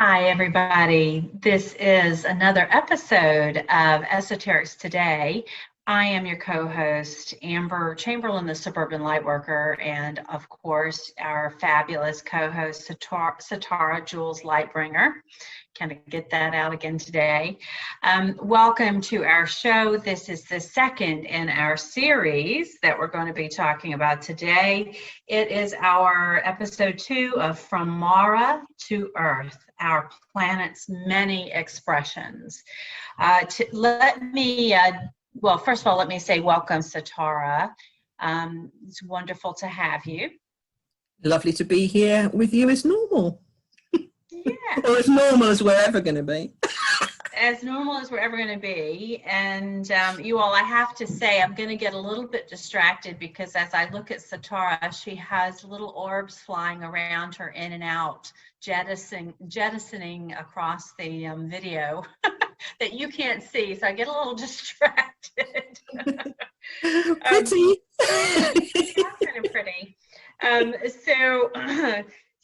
Hi, everybody. This is another episode of Esoterics Today. I am your co-host, Amber Chamberlain, the Suburban Lightworker, and of course, our fabulous co-host, Satara Jules Lightbringer. Kind of get that out again today. Welcome to our show. This is the second in our series that we're going to be talking about today. It is our episode 2 of From Mara to Earth, our planet's many expressions. First of all, let me say welcome, Satara. It's wonderful to have you. Lovely to be here with you as normal. Yeah. Or as normal as we're ever going to be. As normal as we're ever going to be. And you all, I have to say, I'm going to get a little bit distracted because as I look at Satara, she has little orbs flying around her in and out, jettisoning across the video that you can't see. So I get a little distracted. Pretty. Kind of pretty.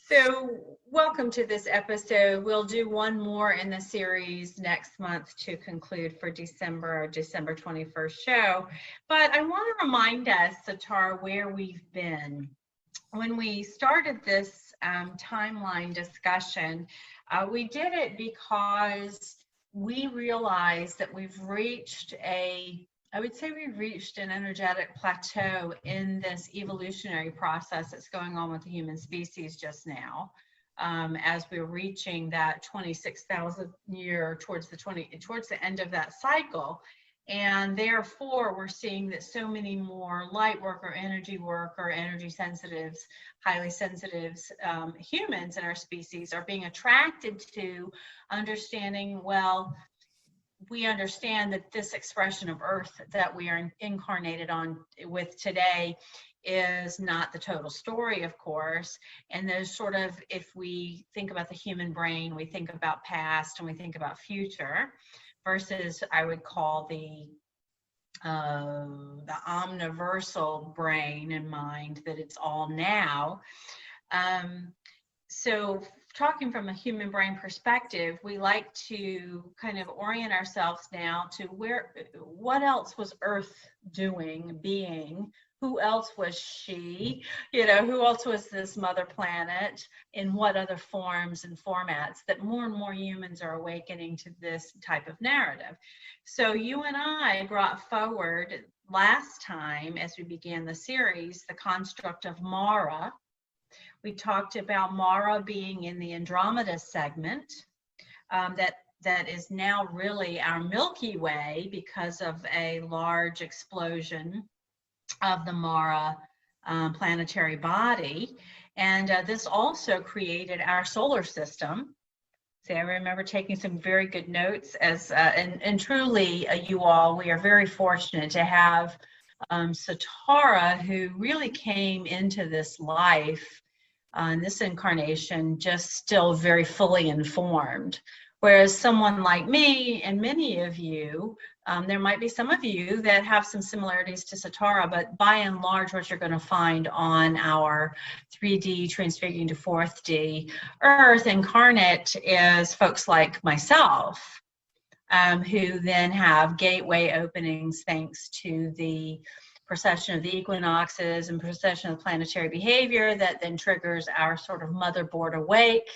So welcome to this episode. We'll do one more in the series next month to conclude for December 21st show. But I want to remind us, Satara, where we've been. When we started this timeline discussion, we did it because we realized that we've reached we've reached an energetic plateau in this evolutionary process that's going on with the human species just now, as we're reaching that 26,000 year towards the end of that cycle. And therefore, we're seeing that so many more light worker, energy sensitives, highly sensitives humans in our species are being attracted to understanding, well, we understand that this expression of Earth that we are incarnated on with today is not the total story, of course. And there's sort of, if we think about the human brain, we think about past and we think about future, versus I would call the omniversal brain and mind, that it's all now. So talking from a human brain perspective, we like to kind of orient ourselves now to what else was Earth being? Who else was she? Who else was this mother planet? In what other forms and formats that more and more humans are awakening to this type of narrative? So you and I brought forward last time, as we began the series, the construct of Mara. We talked about Mara being in the Andromeda segment, that is now really our Milky Way because of a large explosion of the Mara planetary body. And this also created our solar system. See, I remember taking some very good notes and truly, you all, we are very fortunate to have Satara, who really came into this life, this incarnation, just still very fully informed. Whereas someone like me and many of you, there might be some of you that have some similarities to Satara, but by and large, what you're going to find on our 3D transfiguring to 4D Earth incarnate is folks like myself, who then have gateway openings thanks to the precession of the equinoxes and precession of planetary behavior that then triggers our sort of motherboard awake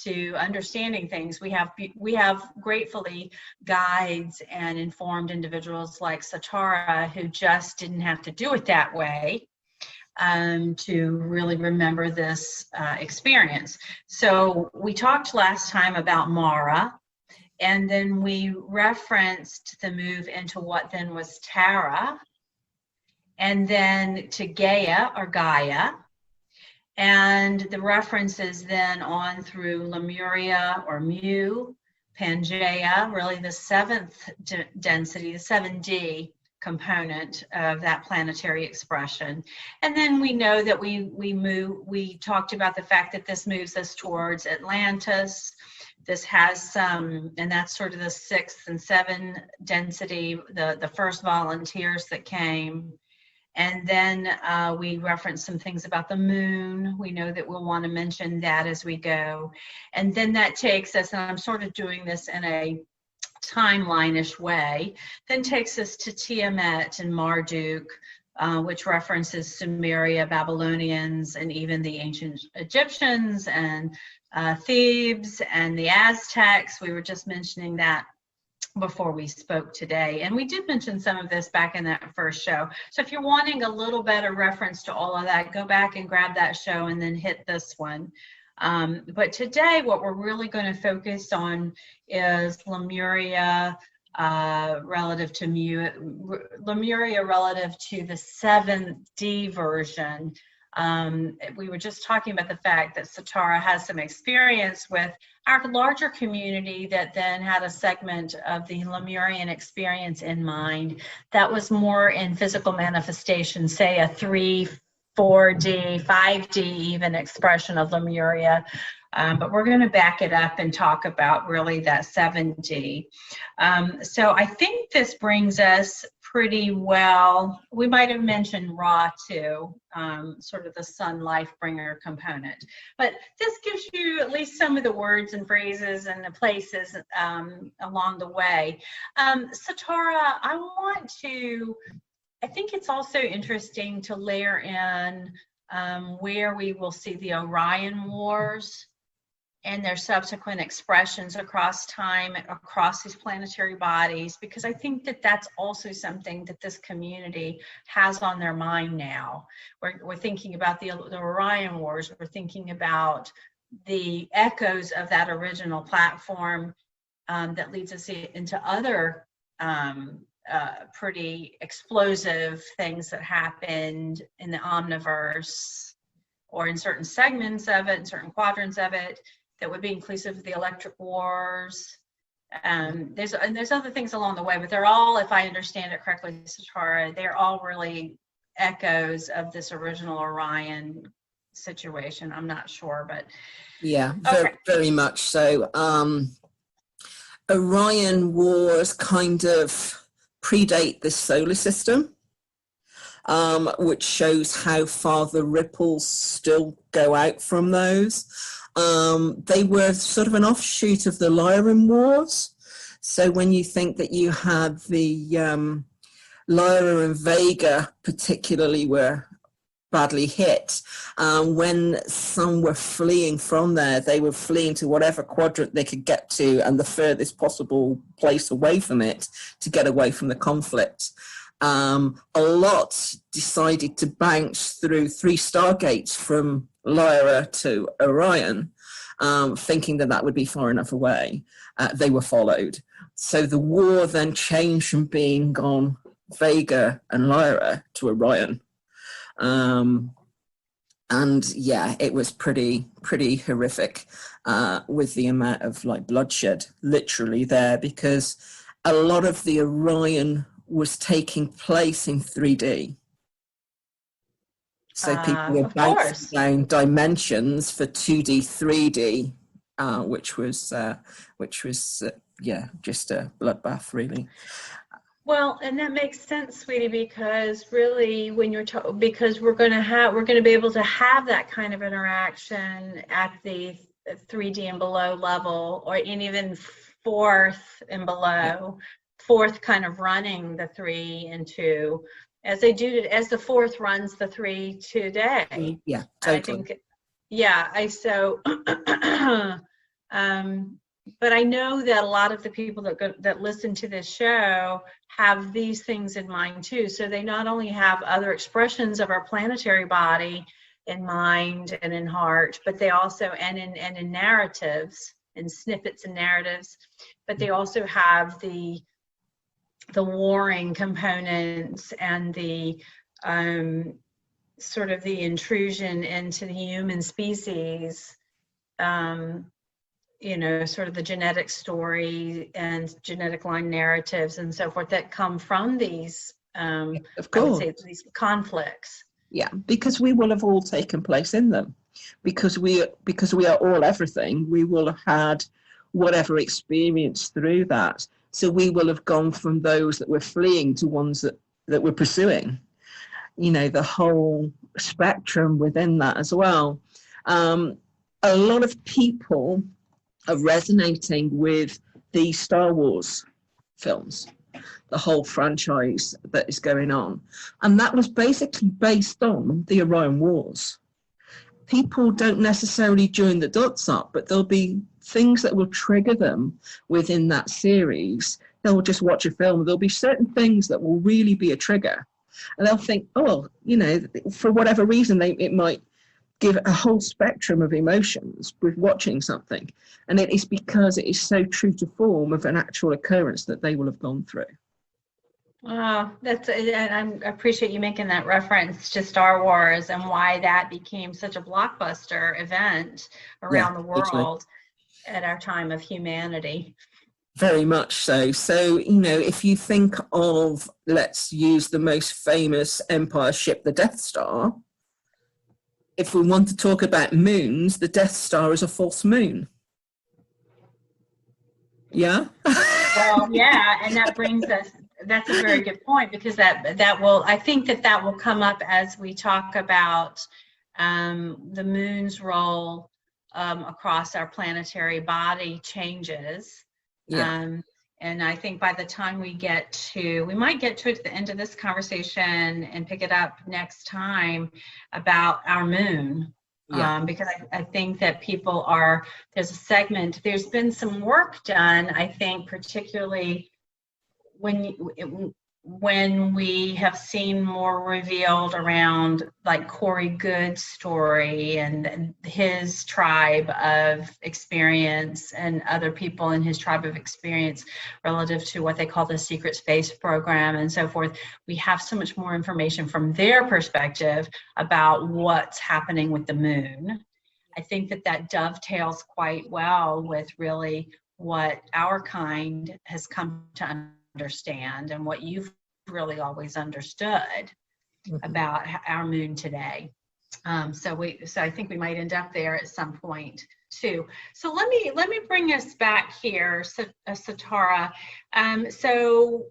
to understanding things. We have gratefully guides and informed individuals like Satara who just didn't have to do it that way to really remember this experience. So we talked last time about Mara, and then we referenced the move into what then was Tara, and then to Gaia or Gaia, and the references then on through Lemuria or Mu, Pangaea, really the seventh density, the 7D component of that planetary expression. And then we know that we talked about the fact that this moves us towards Atlantis. This has some, and that's sort of the 6th and 7 density, the first volunteers that came. And then we reference some things about the moon. We know that we'll want to mention that as we go. And then that takes us, and I'm sort of doing this in a timeline-ish way, then takes us to Tiamat and Marduk, which references Sumeria, Babylonians, and even the ancient Egyptians and Thebes and the Aztecs. We were just mentioning that before we spoke today. And we did mention some of this back in that first show. So if you're wanting a little better reference to all of that, go back and grab that show and then hit this one. But today, what we're really going to focus on is Lemuria relative to Lemuria relative to the 7D version. We were just talking about the fact that Satara has some experience with our larger community that then had a segment of the Lemurian experience in mind that was more in physical manifestation, say a 3, 4D, 5D even expression of Lemuria. But we're going to back it up and talk about really that 7D. So I think this brings us pretty well. We might have mentioned Ra too, sort of the sun life bringer component. But this gives you at least some of the words and phrases and the places along the way. Satara, I think it's also interesting to layer in where we will see the Orion Wars and their subsequent expressions across time, across these planetary bodies, because I think that that's also something that this community has on their mind now. We're thinking about the Orion Wars, we're thinking about the echoes of that original platform that leads us into other pretty explosive things that happened in the Omniverse or in certain segments of it, in certain quadrants of it, that would be inclusive of the Electric Wars. There's other things along the way, but they're all, if I understand it correctly, Satara, they're all really echoes of this original Orion situation. I'm not sure, but Yeah, okay. very much so. Orion Wars kind of predate this solar system, which shows how far the ripples still go out from those. They were sort of an offshoot of the Lyran Wars. So when you think that you had the Lyra and Vega particularly were badly hit, when some were fleeing from there, they were fleeing to whatever quadrant they could get to and the furthest possible place away from it to get away from the conflict. A lot decided to bounce through 3 stargates from Lyra to Orion, thinking that that would be far enough away. They were followed. So the war then changed from being on Vega and Lyra to Orion. And yeah, it was pretty horrific with the amount of like bloodshed literally there, because a lot of the Orion was taking place in 3D. So people were bouncing down dimensions for 2D, 3D, which was just a bloodbath, really. Well, and that makes sense, sweetie, because really, when you're because we're going to be able to have that kind of interaction at the 3D and below level, or even 4th and below, 4th kind of running the 3 and 2. As they do, as the 4th runs the 3 today. Yeah, totally. I think, yeah, but I know that a lot of the people that listen to this show have these things in mind too. So they not only have other expressions of our planetary body in mind and in heart, but they also, and in narratives, and snippets and narratives, but they also have the warring components and the sort of the intrusion into the human species, sort of the genetic story and genetic line narratives and so forth that come from these, of course, I would say, these conflicts. Yeah, because we will have all taken place in them, because we are all everything. We will have had whatever experience through that. So we will have gone from those that were fleeing to ones that we're pursuing. the whole spectrum within that as well. A lot of people are resonating with the Star Wars films, the whole franchise that is going on. And that was basically based on the Orion Wars. People don't necessarily join the dots up, but there'll be things that will trigger them within that series. They'll just watch a film. There'll be certain things that will really be a trigger. And they'll think, oh, for whatever reason, it might give a whole spectrum of emotions with watching something. And it is because it is so true to form of an actual occurrence that they will have gone through. Oh, and I appreciate you making that reference to Star Wars and why that became such a blockbuster event around the world at our time of humanity. Very much so. So, if you think of, let's use the most famous Empire ship, the Death Star. If we want to talk about moons, the Death Star is a false moon. Yeah? Well, yeah, and that brings us, that's a very good point, because I think that will come up as we talk about the moon's role across our planetary body changes. Yeah. And I think by the time we might get to it at the end of this conversation and pick it up next time about our moon. Yeah. Because I think that there's been some work done, I think, particularly when we have seen more revealed around like Corey Goode's story and his tribe of experience and other people in his tribe of experience relative to what they call the secret space program and so forth. We have so much more information from their perspective about what's happening with the moon. I think that dovetails quite well with really what our kind has come to understand and what you've really always understood about our moon today. So I think we might end up there at some point too. So let me bring us back here, Sitara. So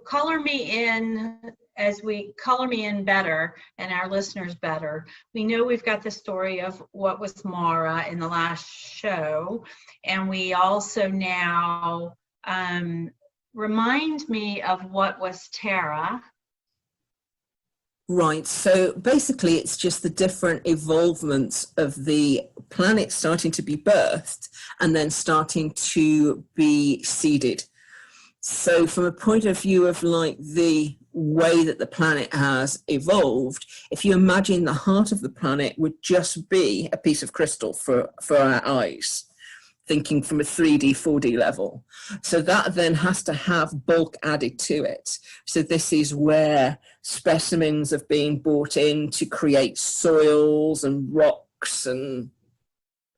color me in as we color me in better and our listeners better. We know we've got the story of what was Mara in the last show, and we also now remind me of what was Terra. Right, so basically it's just the different evolvements of the planet starting to be birthed and then starting to be seeded. So from a point of view of like the way that the planet has evolved, if you imagine the heart of the planet would just be a piece of crystal for our eyes, thinking from a 3D, 4D level. So that then has to have bulk added to it. So this is where specimens have been brought in to create soils and rocks and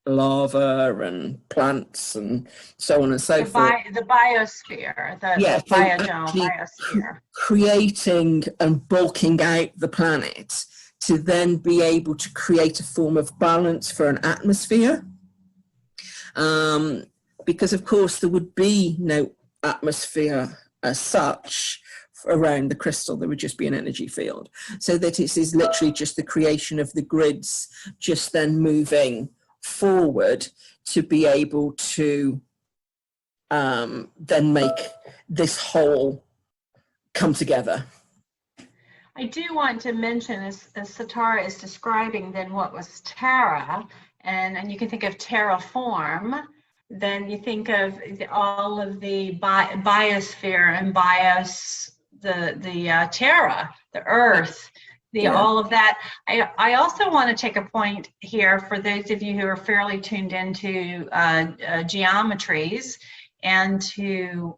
lava and plants and so on and so forth. The biosphere, the biodome biosphere. Creating and bulking out the planet to then be able to create a form of balance for an atmosphere. Because of course there would be no atmosphere as such around the crystal. There would just be an energy field. So that it is literally just the creation of the grids, just then moving forward to be able to then make this whole come together. I do want to mention, as Sitara is describing then what was Terra, and you can think of terraform, then you think of all of the biosphere and the terra, the earth, all of that. I also want to take a point here for those of you who are fairly tuned into geometries and to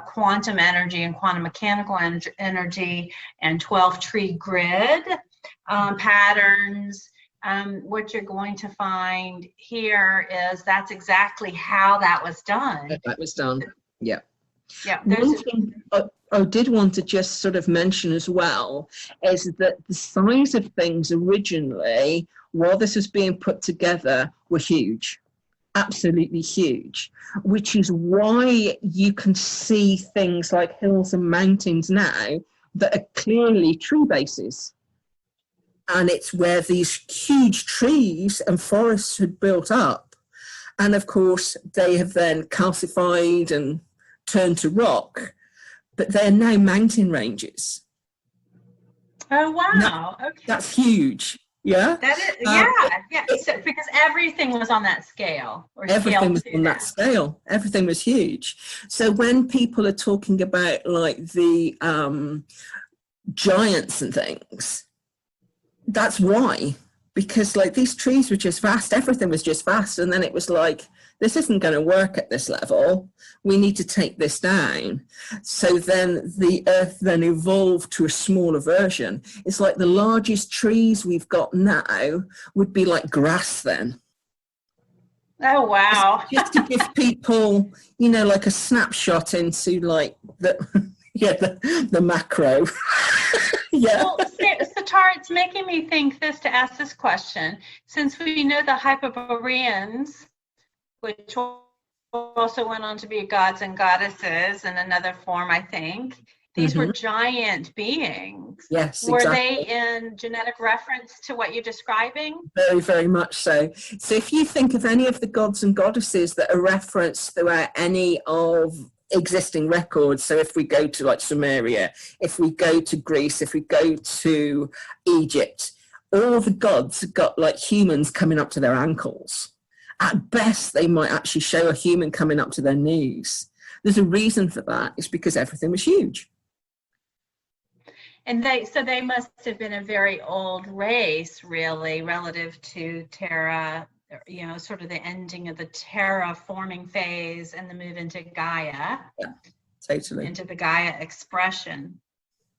quantum energy and quantum mechanical energy and 12 tree grid patterns. What you're going to find here is that's exactly how that was done. That was done, yeah. Yeah. One thing I did want to just sort of mention as well is that the size of things originally, while this was being put together, were huge. Absolutely huge, which is why you can see things like hills and mountains now that are clearly tree bases. And it's where these huge trees and forests had built up. And of course, they have then calcified and turned to rock, but they're now mountain ranges. Oh, wow. Okay. That's huge. Yeah. That is, yeah. So, because everything was on that scale. Or everything was on that that scale. Everything was huge. So when people are talking about like the giants and things, that's why. Because like these trees were just vast, everything was just vast. And then it was like, this isn't going to work at this level. We need to take this down. So then the earth then evolved to a smaller version. It's like the largest trees we've got now would be like grass then. Oh, wow. Just to give people, you know, like a snapshot into like the macro. Yeah. Well, so Tara, it's making me think this to ask this question. Since we know the Hyperboreans, which also went on to be gods and goddesses in another form, I think, these were giant beings. Yes, were exactly. they in genetic reference to what you're describing? Very, very much so. So if you think of any of the gods and goddesses that are referenced throughout any of existing records, so if we go to like Sumeria, if we go to Greece, if we go to Egypt, all the gods have got like humans coming up to their ankles. At best, they might actually show a human coming up to their knees. There's a reason for that. It's because everything was huge. And they must have been a very old race, really, relative to Terra, you know, sort of the ending of the terraforming phase and the move into Gaia. Yeah, totally. Into the Gaia expression.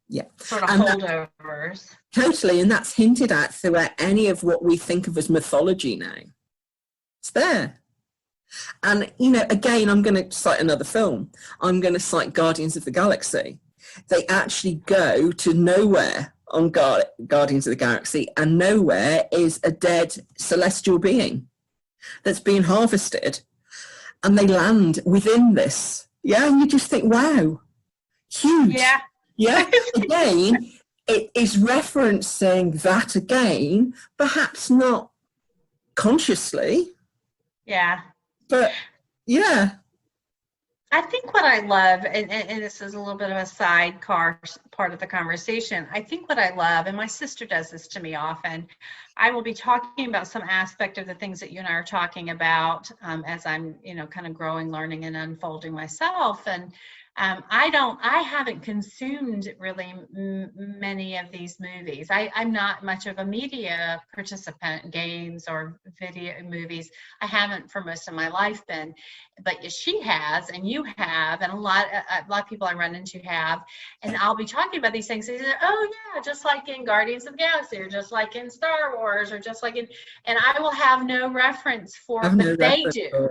Yeah. Sort of holdovers. Totally. And that's hinted at throughout any of what we think of as mythology now. It's there. And, you know, again, I'm going to cite another film. I'm going to cite Guardians of the Galaxy. They actually go to nowhere on Guardians of the Galaxy, and nowhere is a dead celestial being that's been harvested, and they land within this. Yeah, and you just think, wow, huge. Yeah. Yeah. Again, it is referencing that again, perhaps not consciously. Yeah. But yeah. I think what I love, and this is a little bit of a sidecar part of the conversation, I think what I love, and my sister does this to me often, I will be talking about some aspect of the things that you and I are talking about as I'm, you know, kind of growing, learning, and unfolding myself. And I haven't consumed really many of these movies. I'm not much of a media participant, games or video movies. I haven't for most of my life been, but she has, and you have, and a lot of people I run into have, and I'll be talking about these things. They say, oh yeah, just like in Guardians of the Galaxy, or just like in Star Wars, or just like in, and I will have no reference for it, but they do.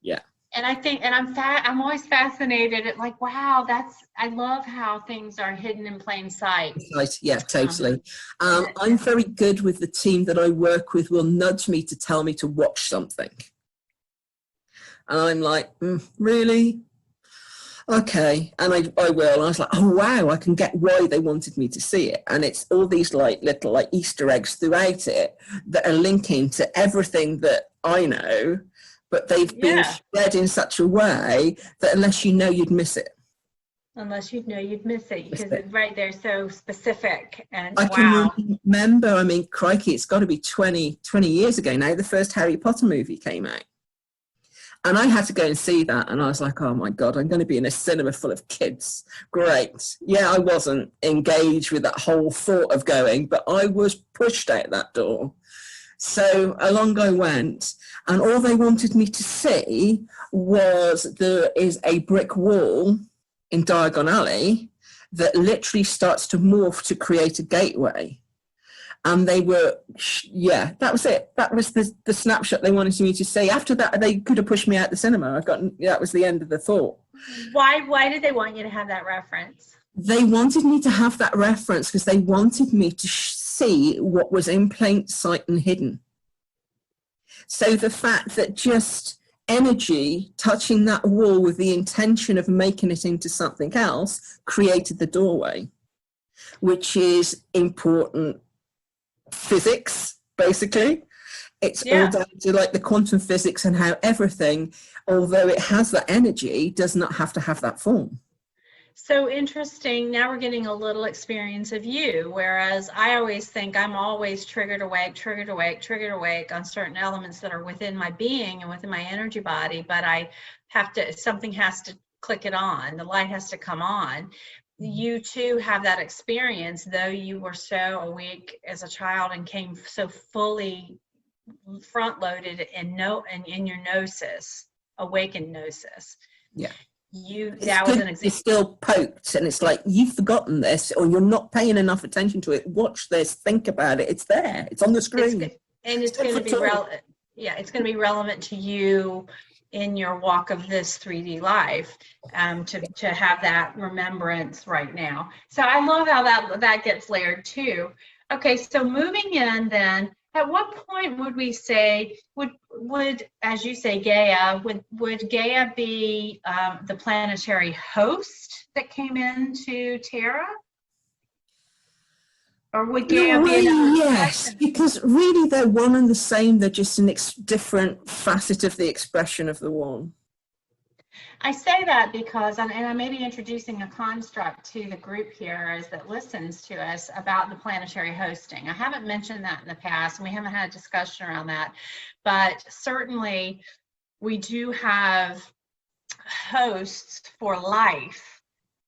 Yeah. And I think, and I'm always fascinated at like, wow, I love how things are hidden in plain sight. Yeah, totally. I'm very good with the team that I work with will nudge me to tell me to watch something. And I'm like, really? Okay. And I will. And I was like, oh, wow, I can get why they wanted me to see it. And it's all these like little like Easter eggs throughout it that are linking to everything that I know. But they've been spread in such a way that unless you know, you'd miss it. Unless you know, you'd miss it, because right, they're so specific. And I can remember, I mean, crikey, it's got to be 20 years ago now, the first Harry Potter movie came out. And I had to go and see that. And I was like, oh my God, I'm going to be in a cinema full of kids. Great. Yeah, I wasn't engaged with that whole thought of going, but I was pushed out that door. So along I went, and all they wanted me to see was there is a brick wall in Diagon Alley that literally starts to morph to create a gateway. And they were, yeah, that was it. That was the snapshot they wanted me to see. After that, they could have pushed me out the cinema. That was the end of the thought. Why did they want you to have that reference? They wanted me to have that reference because they wanted me to see what was in plain sight and hidden. So the fact that just energy touching that wall with the intention of making it into something else created the doorway. which is important physics, basically. It's all Yeah. down to like the quantum physics and how everything, although it has that energy, does not have to have that form. So interesting. Now we're getting a little experience of you, whereas I always think I'm always triggered awake, triggered awake, triggered awake on certain elements that are within my being and within my energy body, but I have to, something has to click it on, the light has to come on. You too have that experience, though you were so awake as a child and came so fully front loaded in in your gnosis, awakened gnosis. Yeah. That was an example. It's still poked and it's like, you've forgotten this or you're not paying enough attention to it. Watch this, think about it. It's there. It's on the screen. It's going to be relevant. Yeah, it's going to be relevant to you in your walk of this 3D life, to have that remembrance right now. So I love how that gets layered too. Okay, so moving in then, at what point would we say, would as you say, Gaia, would Gaia be the planetary host that came into Terra? Or would Gaia be another? Yes, because really they're one and the same. They're just a different facet of the expression of the one. I say that because, and I may be introducing a construct to the group here as that listens to us about the planetary hosting. I haven't mentioned that in the past, and we haven't had a discussion around that, but certainly we do have hosts for life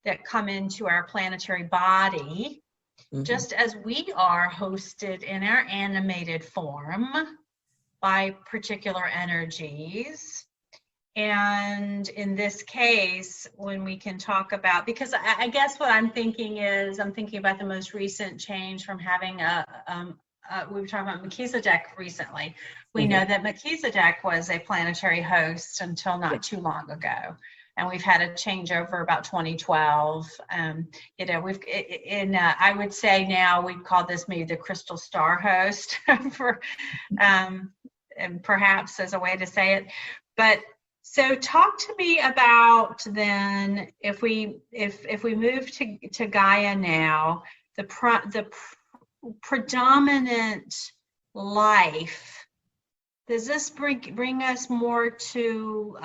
that come into our planetary body, just as we are hosted in our animated form by particular energies. And in this case, when we can talk about, because I guess what I'm thinking is, I'm thinking about the most recent change from having we were talking about Melchizedek recently. We know that Melchizedek was a planetary host until not too long ago. And we've had a changeover about 2012. You know, I would say now we'd call this maybe the crystal star host for, and perhaps as a way to say it. But so talk to me about then, if we move to Gaia now, the predominant life, does this bring us more to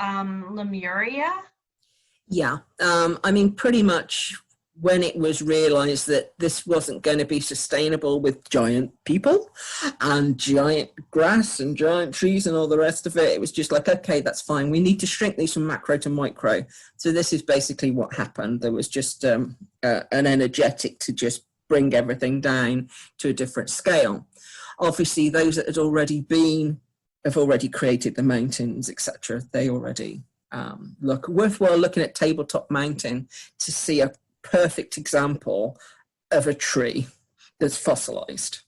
Lemuria? Yeah, I mean, pretty much when it was realized that this wasn't going to be sustainable with giant people and giant grass and giant trees and all the rest of it, it was just like, okay, that's fine. We need to shrink these from macro to micro. So this is basically what happened. There was just an energetic to just bring everything down to a different scale. Obviously, those that had already been, have already created the mountains, etc. They already worthwhile looking at Tabletop Mountain to see a perfect example of a tree that's fossilized.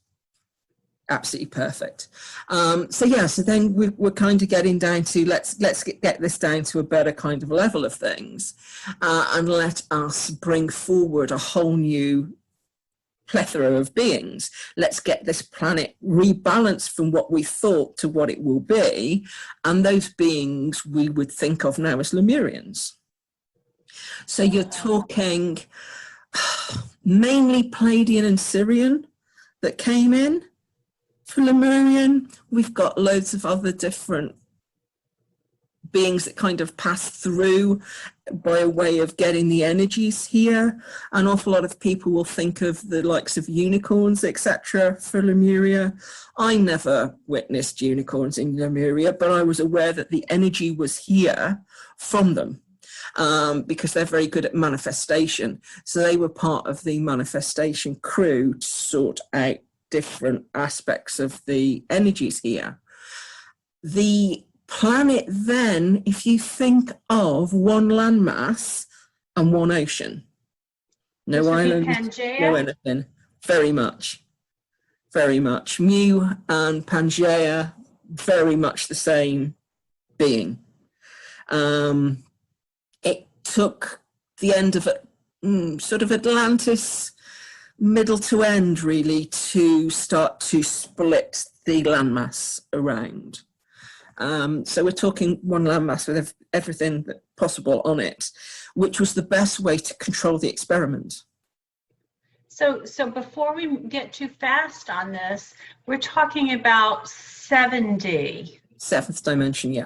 Absolutely perfect. So then we're kind of getting down to let's get this down to a better kind of level of things, and let us bring forward a whole new plethora of beings. Let's get this planet rebalanced from what we thought to what it will be, and those beings we would think of now as Lemurians. So you're talking mainly Pleiadian and Sirian that came in for Lemurian. We've got loads of other different beings that kind of pass through by way of getting the energies here. An awful lot of people will think of the likes of unicorns, etc. for Lemuria. I never witnessed unicorns in Lemuria, but I was aware that the energy was here from them. Because they're very good at manifestation. So they were part of the manifestation crew to sort out different aspects of the energies here. The planet then, if you think of one landmass and one ocean, no islands, no anything, very much. Mu and Pangaea, very much the same being. It took the end of sort of Atlantis, middle to end, really, to start to split the landmass around. So we're talking one landmass with everything possible on it, which was the best way to control the experiment. So before we get too fast on this, we're talking about 7D. Seventh dimension, yeah.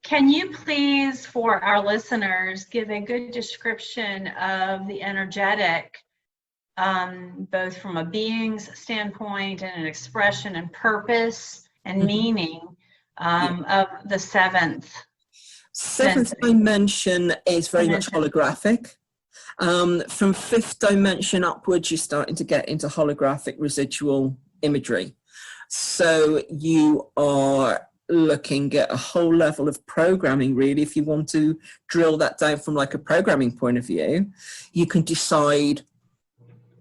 Can you please, for our listeners, give a good description of the energetic, both from a being's standpoint and an expression and purpose and meaning of the seventh dimension is very much holographic. From fifth dimension upwards, you're starting to get into holographic residual imagery. So you are looking at a whole level of programming, really. If you want to drill that down from like a programming point of view, you can decide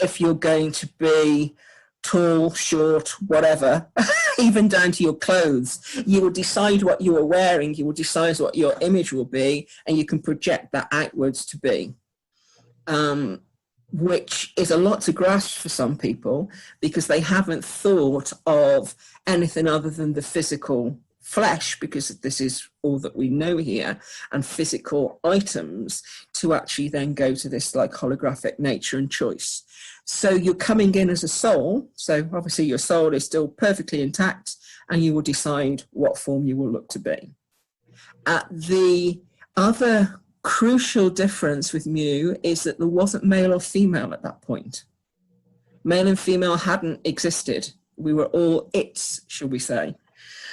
if you're going to be tall, short, whatever, even down to your clothes. You will decide what you are wearing, you will decide what your image will be, and you can project that outwards to be. Which is a lot to grasp for some people because they haven't thought of anything other than the physical flesh, because this is all that we know here, and physical items, to actually then go to this like holographic nature and choice. So you're coming in as a soul, so obviously your soul is still perfectly intact, and you will decide what form you will look to be. The other crucial difference with Mu is that there wasn't male or female at that point. Male and female hadn't existed. We were all its, shall we say.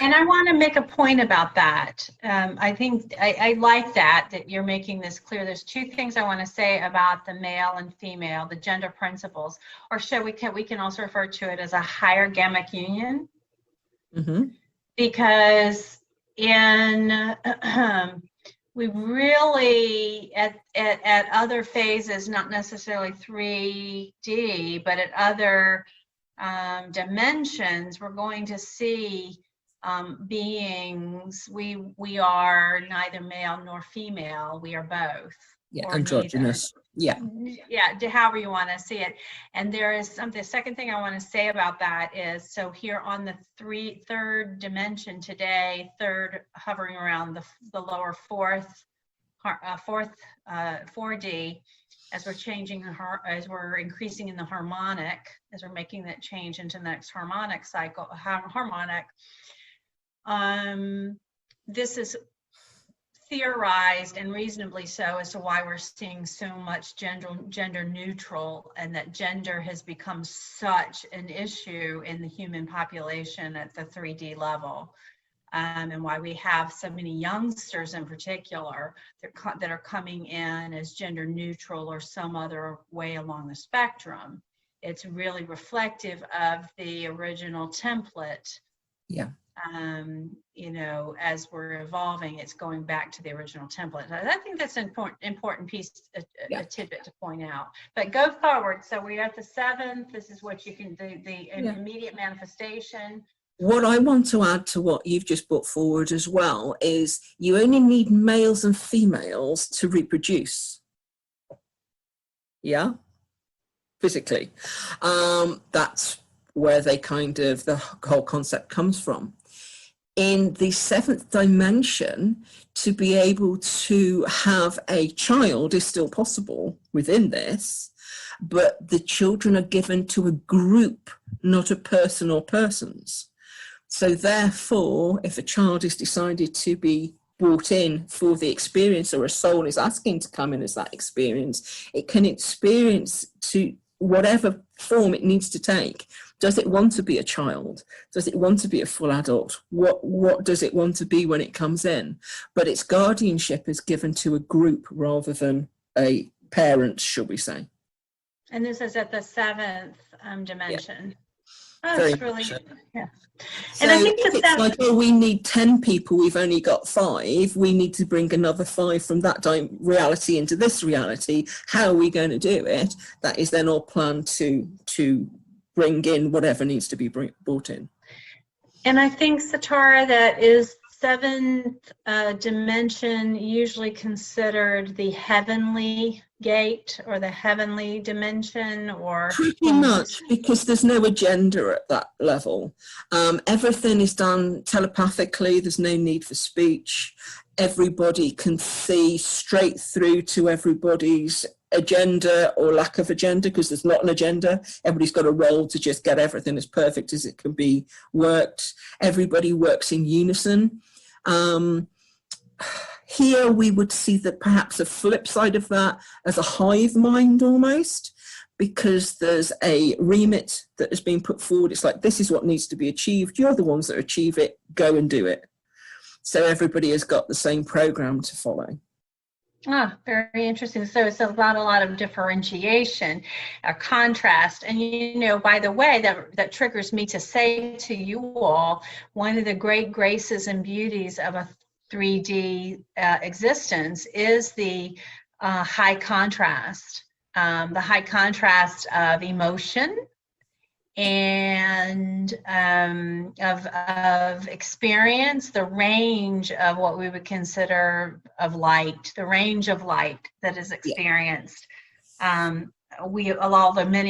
And I want to make a point about that. I think I like that you're making this clear. There's two things I want to say about the male and female, the gender principles, or we can also refer to it as a higher gamic union. Because in we really at other phases, not necessarily 3D, but at other dimensions, we're going to see beings. We are neither male nor female. We are both. Yeah, androgynous. Yeah. Yeah, however you want to see it. And there is something. The second thing I want to say about that is, so here on the third dimension today, third hovering around the lower fourth 4D, as we're changing as we're increasing in the harmonic, as we're making that change into the next harmonic cycle, this is theorized, and reasonably so, as to why we're seeing so much gender neutral, and that gender has become such an issue in the human population at the 3D level, and why we have so many youngsters in particular that are coming in as gender neutral or some other way along the spectrum. It's really reflective of the original template. Yeah. As we're evolving, it's going back to the original template. I think that's an important piece, a tidbit to point out. But go forward. So we're at the seventh. This is what you can do, the immediate manifestation. What I want to add to what you've just brought forward as well is you only need males and females to reproduce. Yeah? Physically. That's where the whole concept comes from. In the seventh dimension, to be able to have a child is still possible within this, but the children are given to a group, not a person or persons. So therefore, if a child is decided to be brought in for the experience, or a soul is asking to come in as that experience, it can experience to whatever form it needs to take. Does it want to be a child? Does it want to be a full adult? What does it want to be when it comes in? But its guardianship is given to a group rather than a parent, should we say. And this is at the seventh dimension. Yeah. Oh, Very that's really, yeah. So And I think if it's like, oh, we need 10 people, we've only got 5, we need to bring another 5 from that reality into this reality. How are we going to do it? That is then all planned to bring in whatever needs to be brought in. And I think, Satara, that is seventh dimension usually considered the heavenly gate or the heavenly dimension, or pretty much, because there's no agenda at that level. Everything is done telepathically. There's no need for speech. Everybody can see straight through to everybody's agenda or lack of agenda, because there's not an agenda. Everybody's got a role to just get everything as perfect as it can be worked. Everybody works in unison. Here we would see that perhaps a flip side of that as a hive mind almost, because there's a remit that has been put forward. It's like, this is what needs to be achieved. You're the ones that achieve it, go and do it. So everybody has got the same program to follow. Ah, very interesting. So it's about a lot of differentiation, a contrast. And, you know, by the way, that triggers me to say to you all, one of the great graces and beauties of a 3D existence is the high contrast, of emotion and of experience, the range of what we would consider of light, the range of light that is experienced. Many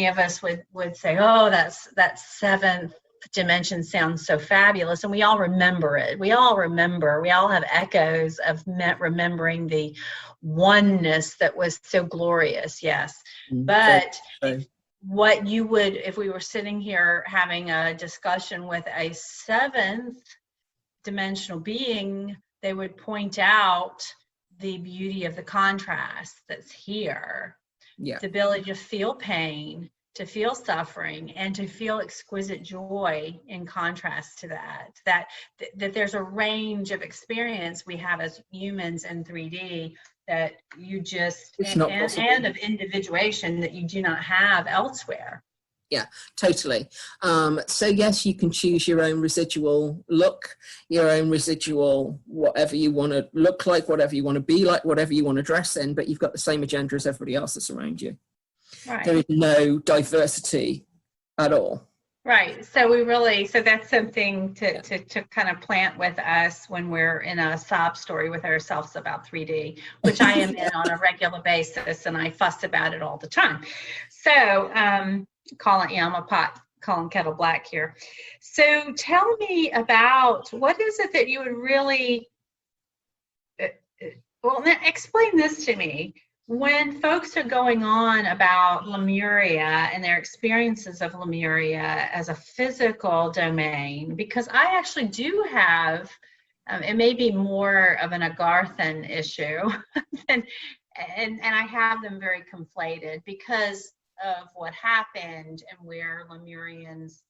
of us would say, oh, that seventh dimension sounds so fabulous, and we all remember it. We all have echoes of remembering the oneness that was so glorious. Yes. But what you would, if we were sitting here having a discussion with a seventh dimensional being, they would point out the beauty of the contrast that's here. The ability to feel pain, to feel suffering, and to feel exquisite joy in contrast to that there's a range of experience we have as humans in 3D that you just, and of individuation that you do not have elsewhere. Yeah, totally. So yes, you can choose your own residual look, your own residual, whatever you want to look like, whatever you want to be like, whatever you want to dress in, but you've got the same agenda as everybody else that's around you. Right. There is no diversity at all. Right. So that's something to kind of plant with us when we're in a sob story with ourselves about 3D, which I am in on a regular basis, and I fuss about it all the time. So, I'm a pot calling kettle black here. So tell me about, what is it that you would really, explain this to me. When folks are going on about Lemuria and their experiences of Lemuria as a physical domain, because I actually do have, it may be more of an Agarthan issue, and I have them very conflated because of what happened and where Lemurians,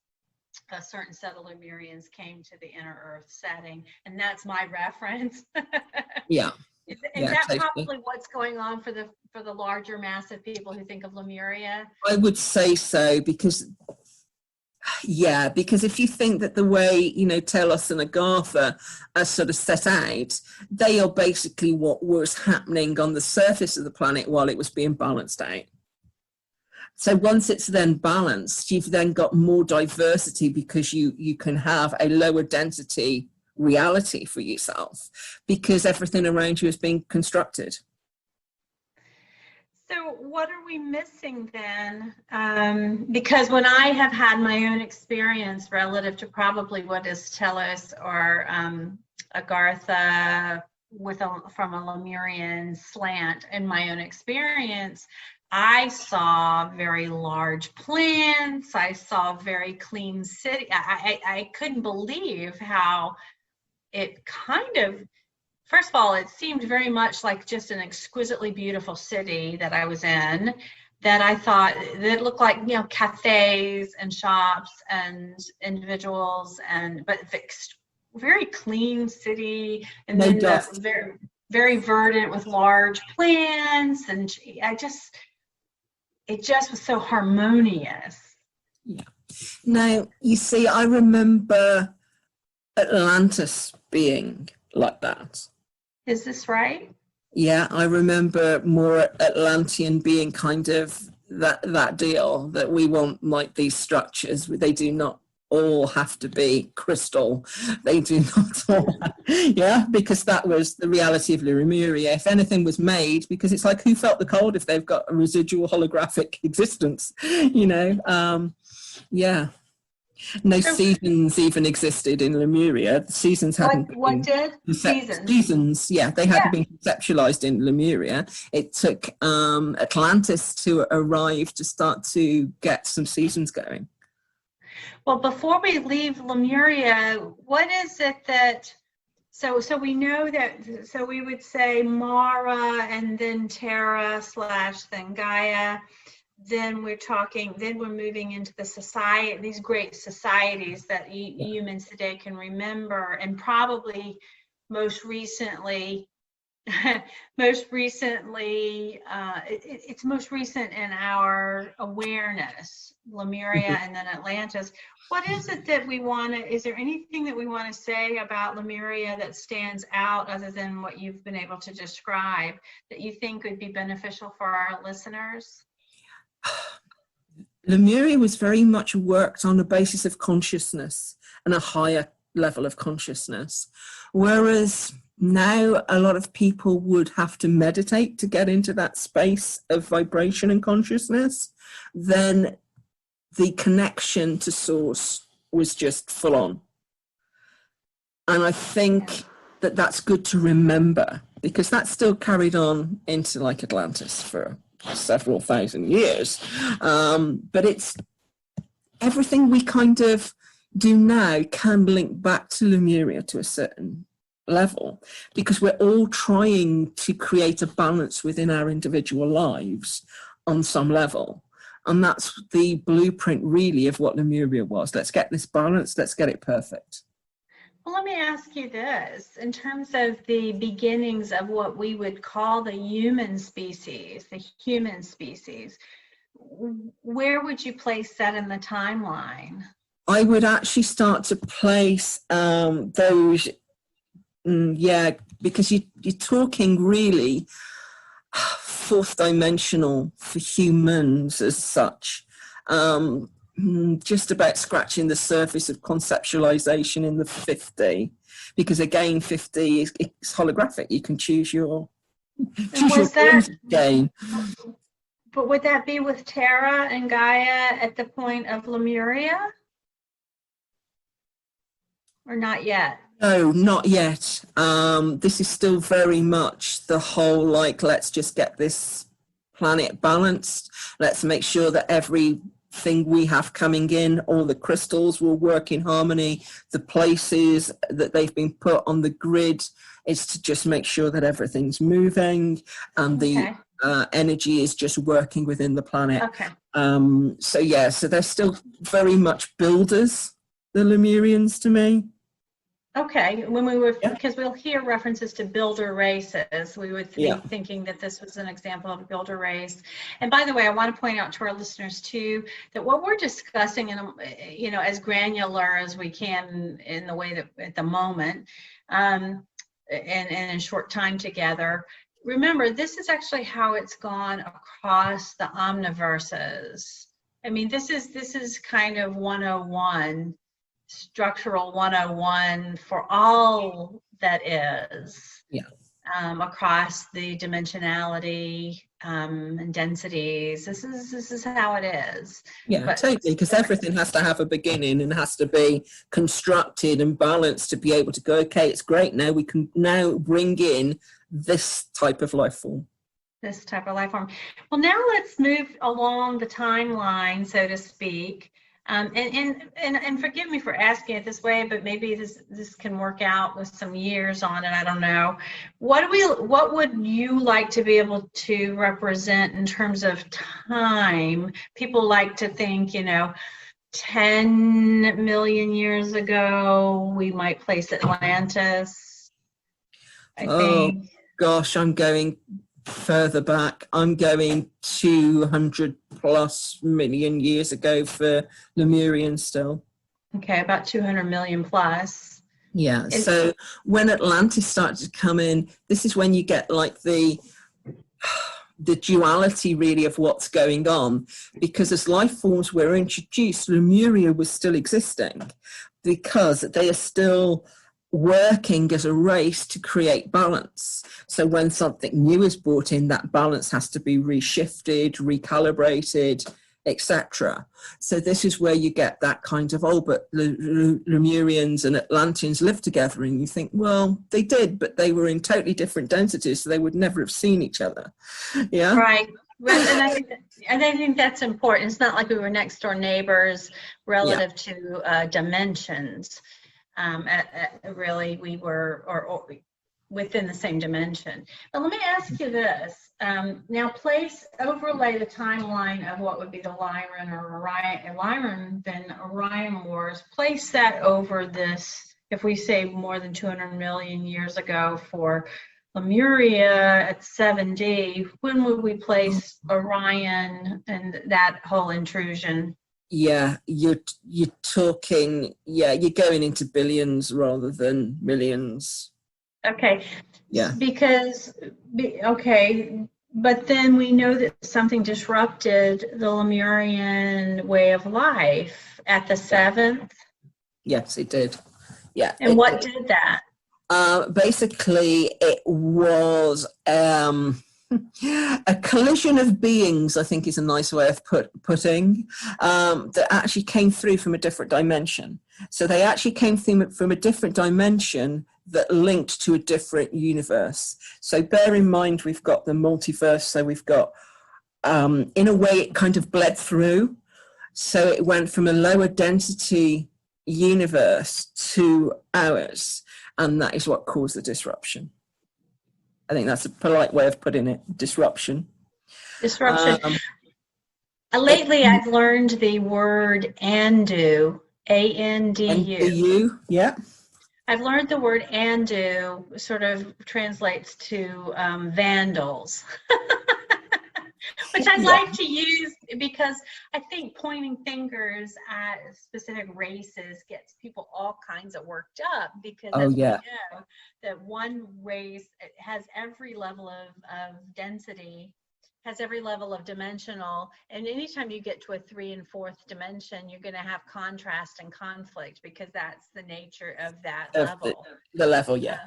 a certain set of Lemurians came to the inner earth setting, and that's my reference. Yeah. Is that probably what's going on for the larger mass of people who think of Lemuria? I would say so, because if you think that the way, Telos and Agartha are sort of set out, they are basically what was happening on the surface of the planet while it was being balanced out. So once it's then balanced, you've then got more diversity, because you can have a lower density reality for yourself, because everything around you is being constructed. So what are we missing then? Because when I have had my own experience relative to probably what is Telos or Agartha from a Lemurian slant, in my own experience, I saw very large plants. I saw very clean city. I couldn't believe how it kind of, first of all, it seemed very much like just an exquisitely beautiful city that I was in, that I thought that looked like, cafes and shops and individuals, but very clean city, and then very, very verdant with large plants, and it just was so harmonious. Yeah. Now, you see, I remember Atlantis being like that. Is this right? Yeah, I remember more Atlantean being kind of that deal, that we want like these structures. They do not all have to be crystal. They do not all, because that was the reality of Lemuria. If anything was made, because it's like, who felt the cold if they've got a residual holographic existence, No So seasons even existed in Lemuria. The seasons hadn't what been did seasons? seasons. Yeah, they Yeah. hadn't been conceptualized in Lemuria. It took Atlantis to arrive to start to get some seasons going. Well, before we leave Lemuria, what is it that, so we know that, so we would say Mara and then Terra / then Gaia. Then we're moving into the society, these great societies that humans today can remember, and probably most recently, it's most recent in our awareness, Lemuria and then Atlantis. What is it that we want to, is there anything that we want to say about Lemuria that stands out other than what you've been able to describe that you think would be beneficial for our listeners? Lemuria was very much worked on a basis of consciousness and a higher level of consciousness, whereas now a lot of people would have to meditate to get into that space of vibration and consciousness. Then the connection to source was just full on. And I think that that's good to remember, because that's still carried on into like Atlantis for several thousand years. But it's everything we kind of do now can link back to Lemuria to a certain level, because we're all trying to create a balance within our individual lives on some level. And that's the blueprint really of what Lemuria was. Let's get this balance, let's get it perfect. Well, let me ask you this, in terms of the beginnings of what we would call the human species, where would you place that in the timeline? I would actually start to place those, because you're talking really fourth dimensional for humans as such. Just about scratching the surface of conceptualization in the 50, because again 50 is holographic. You can choose your game. But would that be with Terra and Gaia at the point of Lemuria, or not yet? No, not yet. This is still very much the whole, like, let's just get this planet balanced, let's make sure that everything we have coming in, all the crystals will work in harmony, the places that they've been put on the grid is to just make sure that everything's moving and the energy is just working within the planet. So they're still very much builders, the Lemurians, to me. Okay, when we were, because we'll hear references to builder races, we would be thinking that this was an example of a builder race. And by the way, I want to point out to our listeners too, that what we're discussing, in as granular as we can in the way that at the moment, and in a short time together, remember, this is actually how it's gone across the omniverses. I mean, this is kind of 101. Structural 101 for all that is, across the dimensionality and densities. This is how it is. Totally, because everything has to have a beginning and has to be constructed and balanced to be able to go, okay, it's great, now we can now bring in this type of life form. Well, now let's move along the timeline, so to speak. And forgive me for asking it this way, but maybe this can work out with some years on it. I don't know. What would you like to be able to represent in terms of time? People like to think, 10 million years ago, we might place Atlantis. I think. Gosh, I'm going further back. I'm going 200 plus million years ago for Lemurian still. Okay, about 200 million plus. So when Atlantis started to come in, this is when you get like the duality really of what's going on, because as life forms were introduced, Lemuria was still existing because they are still working as a race to create balance. So when something new is brought in, that balance has to be reshifted, recalibrated, etc. So this is where you get that kind of, oh, but Lemurians and Atlanteans lived together, and you think, well, they did, but they were in totally different densities, so they would never have seen each other. Yeah. Right. Well, and I think that's important. It's not like we were next door neighbors relative to dimensions. Really, we were or within the same dimension. But let me ask you this. Now, overlay the timeline of what would be the Lyran or Orion, then Orion Wars. Place that over this, if we say more than 200 million years ago for Lemuria at 7D, when would we place Orion and that whole intrusion? Yeah, you're talking, you're going into billions rather than millions. Okay. Yeah. But then we know that something disrupted the Lemurian way of life at the 7th. Yes, it did. Yeah. And what did that? Basically, it was a collision of beings, I think is a nice way of putting, that actually came through from a different dimension. So they actually came through from a different dimension that linked to a different universe. So bear in mind, we've got the multiverse. So we've got, in a way, it kind of bled through. So it went from a lower density universe to ours. And that is what caused the disruption. I think that's a polite way of putting it, disruption. Disruption. Lately, I've learned the word Andu, A-N-D-U. Andu, yeah. I've learned the word Andu sort of translates to vandals, which I'd like to use because I think pointing fingers at specific races gets people all kinds of worked up because as we know that one race has every level of density, has every level of dimensional, and anytime you get to a 3 and 4th dimension, you're going to have contrast and conflict because that's the nature of that level. The level, yeah.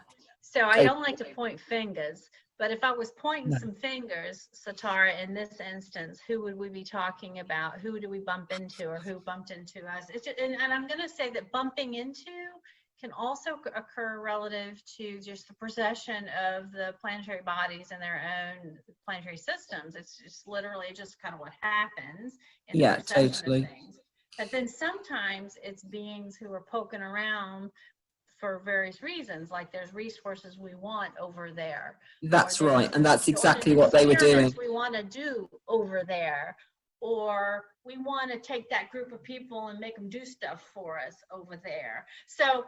So I don't like to point fingers, but if I was pointing some fingers, Satara, in this instance, who would we be talking about? Who do we bump into, or who bumped into us? It's just, and I'm going to say that bumping into can also occur relative to just the precession of the planetary bodies and their own planetary systems. It's just literally just kind of what happens in the precession of things. But then sometimes it's beings who are poking around for various reasons, like there's resources we want over there. That's right, and that's exactly what they were doing. We want to do over there, or we want to take that group of people and make them do stuff for us over there. So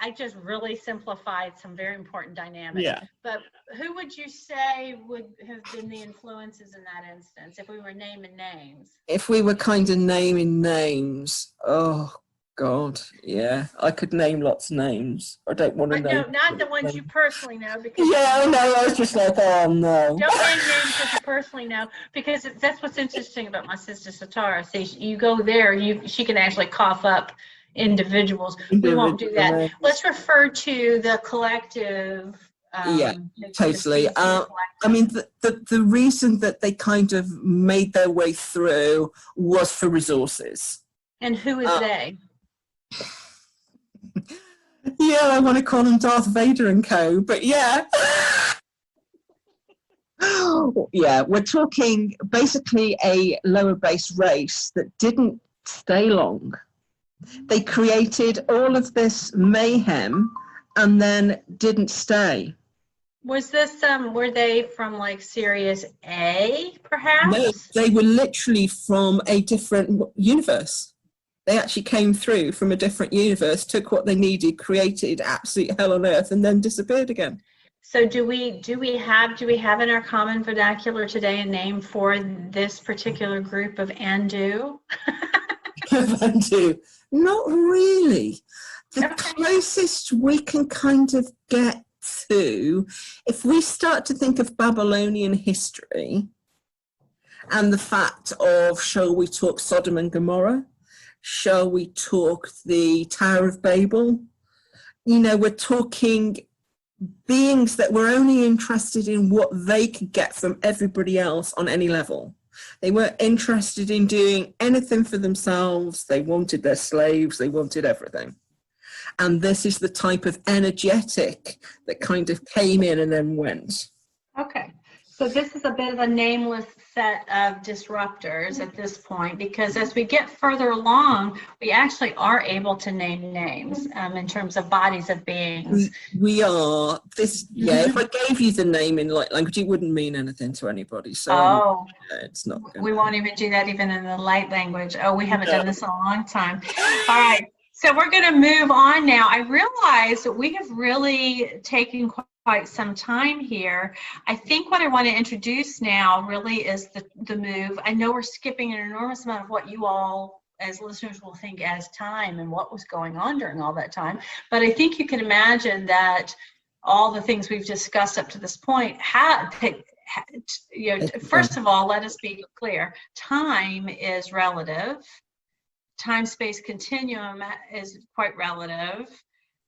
I just really simplified some very important dynamics. Yeah. But who would you say would have been the influences in that instance if we were naming names? If we were kind of naming names, oh God, yeah, I could name lots of names. I don't want to know. No, not the ones you personally know. Because I know. I was just like, oh no. Don't name names that you personally know, because that's what's interesting about my sister Satara. See, you go there, she can actually cough up individuals. We won't do that. Let's refer to the collective. Totally. I mean, the reason that they kind of made their way through was for resources. And who is they? Yeah, I want to call them Darth Vader and co, but yeah. Yeah, we're talking basically a lower base race that didn't stay long. They created all of this mayhem and then didn't stay. Was this, were they from like Sirius A, perhaps? No, they were literally from a different universe. They actually came through from a different universe, took what they needed, created absolute hell on earth, and then disappeared again. So do we have in our common vernacular today a name for this particular group of Andu? Andu. Not really. The closest we can kind of get to, if we start to think of Babylonian history and the fact of, shall we talk Sodom and Gomorrah? Shall we talk the Tower of Babel? You know, we're talking beings that were only interested in what they could get from everybody else on any level. They weren't interested in doing anything for themselves. They wanted their slaves. They wanted everything. And this is the type of energetic that kind of came in and then went. Okay. So this is a bit of a nameless set of disruptors at this point, because as we get further along, we actually are able to name names in terms of bodies of beings. We are. This, yeah, if I gave you the name in light language, it wouldn't mean anything to anybody. So it's not. We won't even do that even in the light language. Oh, we haven't done this in a long time. All right. So we're going to move on now. I realize that we have really taken quite some time here. I think what I want to introduce now really is the move. I know we're skipping an enormous amount of what you all as listeners will think as time and what was going on during all that time. But I think you can imagine that all the things we've discussed up to this point first of all, let us be clear. Time is relative. Time-space continuum is quite relative.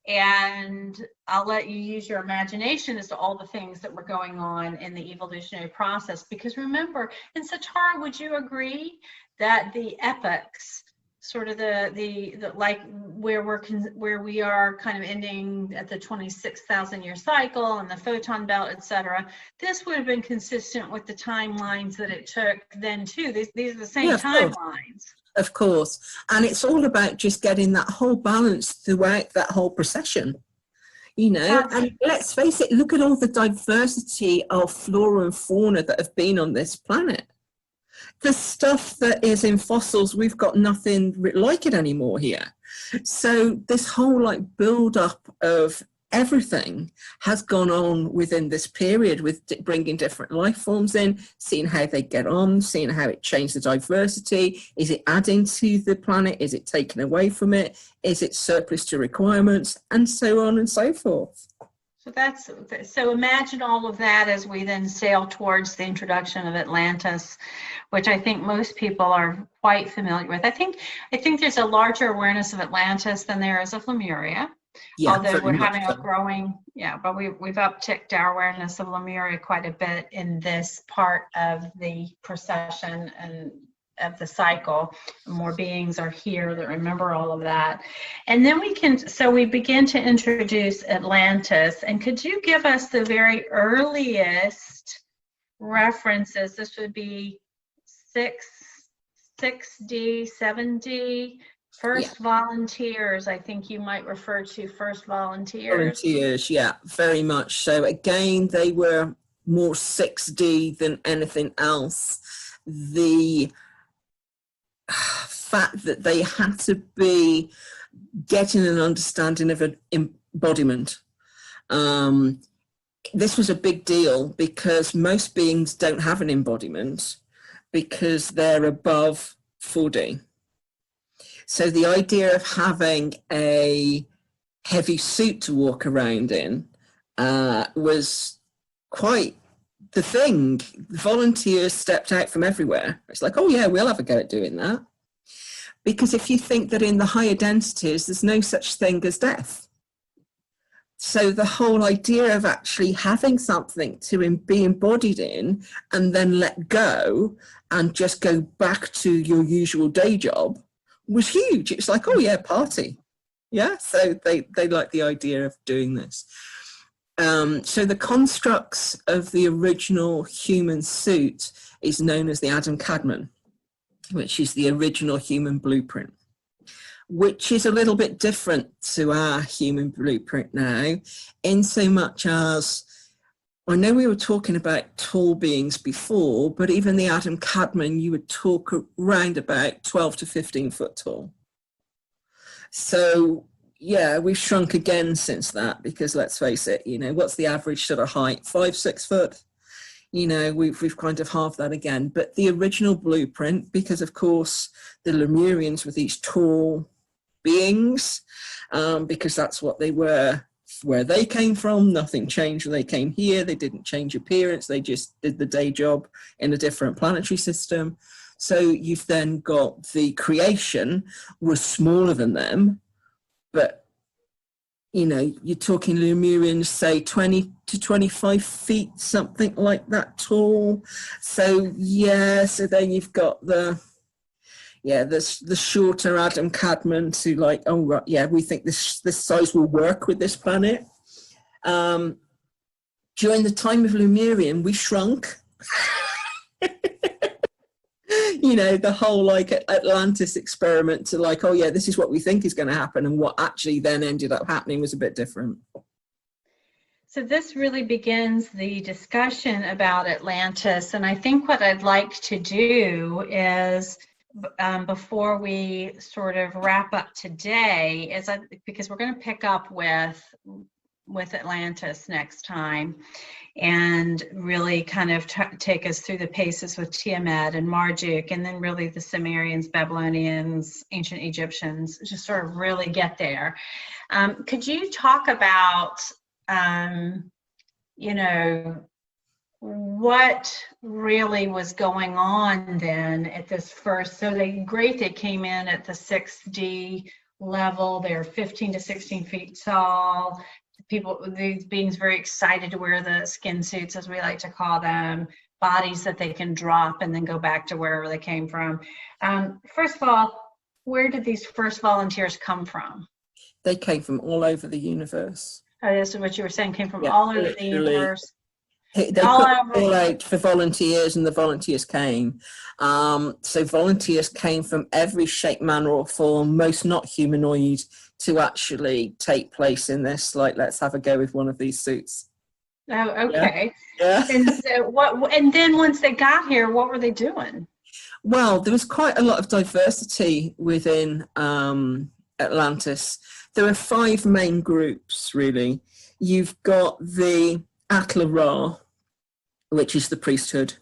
And I'll let you use your imagination as to all the things that were going on in the evolutionary process. Because remember, and Satara, would you agree that the epochs, sort of the like where we are kind of ending at the 26,000 year cycle and the photon belt, etc., this would have been consistent with the timelines that it took then too. These are the same timelines. Of course. And it's all about just getting that whole balance throughout that whole procession, and let's face it, look at all the diversity of flora and fauna that have been on this planet. The stuff that is in fossils, we've got nothing like it anymore here. So this whole build up of everything has gone on within this period, with bringing different life forms in, seeing how they get on, seeing how it changed the diversity. Is it adding to the planet? Is it taking away from it? Is it surplus to requirements? And so on and so forth. So imagine all of that as we then sail towards the introduction of Atlantis, which I think most people are quite familiar with. I think there's a larger awareness of Atlantis than there is of Lemuria. Yeah, although we're having a growing, but we've upticked our awareness of Lemuria quite a bit in this part of the procession and of the cycle. More beings are here that remember all of that. And then we begin to introduce Atlantis. And could you give us the very earliest references? This would be 6D, 7D. First volunteers, I think you might refer to first volunteers. Volunteers, yeah, very much so. Again, they were more 6D than anything else. The fact that they had to be getting an understanding of an embodiment. This was a big deal because most beings don't have an embodiment because they're above 4D. So the idea of having a heavy suit to walk around in was quite the thing. Volunteers stepped out from everywhere. It's like, oh yeah, we'll have a go at doing that. Because if you think that in the higher densities, there's no such thing as death. So the whole idea of actually having something to be embodied in and then let go and just go back to your usual day job was huge. It's like, oh yeah, party. Yeah, so they like the idea of doing this. So the constructs of the original human suit is known as the Adam Kadmon, which is the original human blueprint, which is a little bit different to our human blueprint now, in so much as, I know we were talking about tall beings before, but even the Adam Kadmon, you would talk around about 12 to 15 foot tall. So yeah, we've shrunk again since that, because let's face it, what's the average sort of height? 5-6 foot. We've kind of halved that again. But the original blueprint, because of course the Lemurians were these tall beings, because that's what they were. Where they came from, nothing changed when they came here. They didn't change appearance. They just did the day job in a different planetary system. So you've then got the creation was smaller than them, but you know, you're talking Lemurians, say 20 to 25 feet, something like that tall. So yeah, so then you've got the shorter Adam Cadmans who like, oh right, yeah, we think this size will work with this planet. During the time of Lemurian, we shrunk. You know, the whole like Atlantis experiment to like, oh yeah, this is what we think is going to happen, and what actually then ended up happening was a bit different. So this really begins the discussion about Atlantis, and I think what I'd like to do is, before we sort of wrap up today, is because we're going to pick up with Atlantis next time, and really kind of take us through the paces with Tiamat and Marduk, and then really the Sumerians, Babylonians, ancient Egyptians, just sort of really get there. Could you talk about, you know, what really was going on then at this first? So they came in at the 6D level. They're 15 to 16 feet tall. These beings very excited to wear the skin suits, as we like to call them, bodies that they can drop and then go back to wherever they came from. First of all, where did these first volunteers come from? They came from all over the universe. Oh, this is what you were saying, came from all over the universe. They put all out for volunteers, and the volunteers came. So volunteers came from every shape, manner, or form, most not humanoid, to actually take place in this. Like, let's have a go with one of these suits. Oh, okay. Yeah. And so and then once they got here, what were they doing? Well, there was quite a lot of diversity within Atlantis. There are 5 main groups, really. You've got the Atla Ra, which is the priesthood.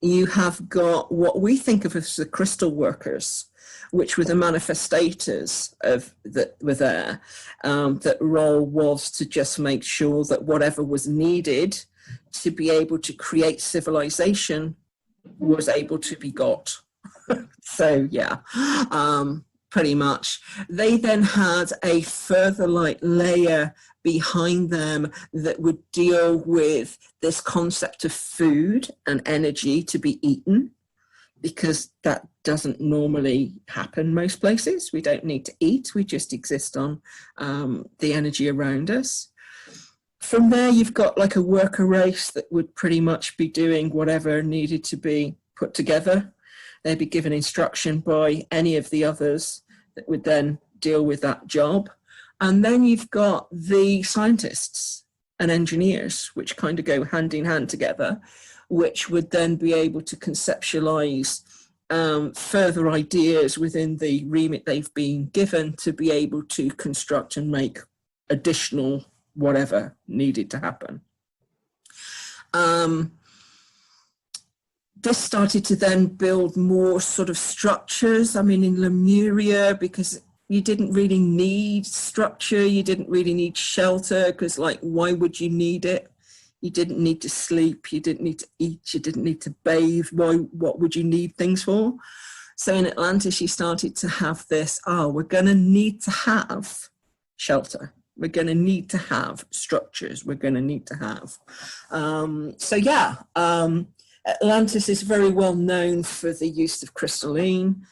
You have got what we think of as the crystal workers, which were the manifestators that were there. That role was to just make sure that whatever was needed to be able to create civilization was able to be got. So yeah, pretty much. They then had a further like layer behind them that would deal with this concept of food and energy to be eaten, because that doesn't normally happen most places. We don't need to eat, we just exist on the energy around us. From there, you've got like a worker race that would pretty much be doing whatever needed to be put together. They'd be given instruction by any of the others that would then deal with that job. And then you've got the scientists and engineers, which kind of go hand in hand together, which would then be able to conceptualize further ideas within the remit they've been given to be able to construct and make additional whatever needed to happen. This started to then build more sort of structures. I mean, in Lemuria, because you didn't really need structure, you didn't really need shelter, because like, why would you need it? You didn't need to sleep, you didn't need to eat, you didn't need to bathe. What would you need things for? So in Atlantis, you started to have this, we're going to need to have shelter. We're going to need to have structures. We're going to need to have. Atlantis is very well known for the use of crystalline.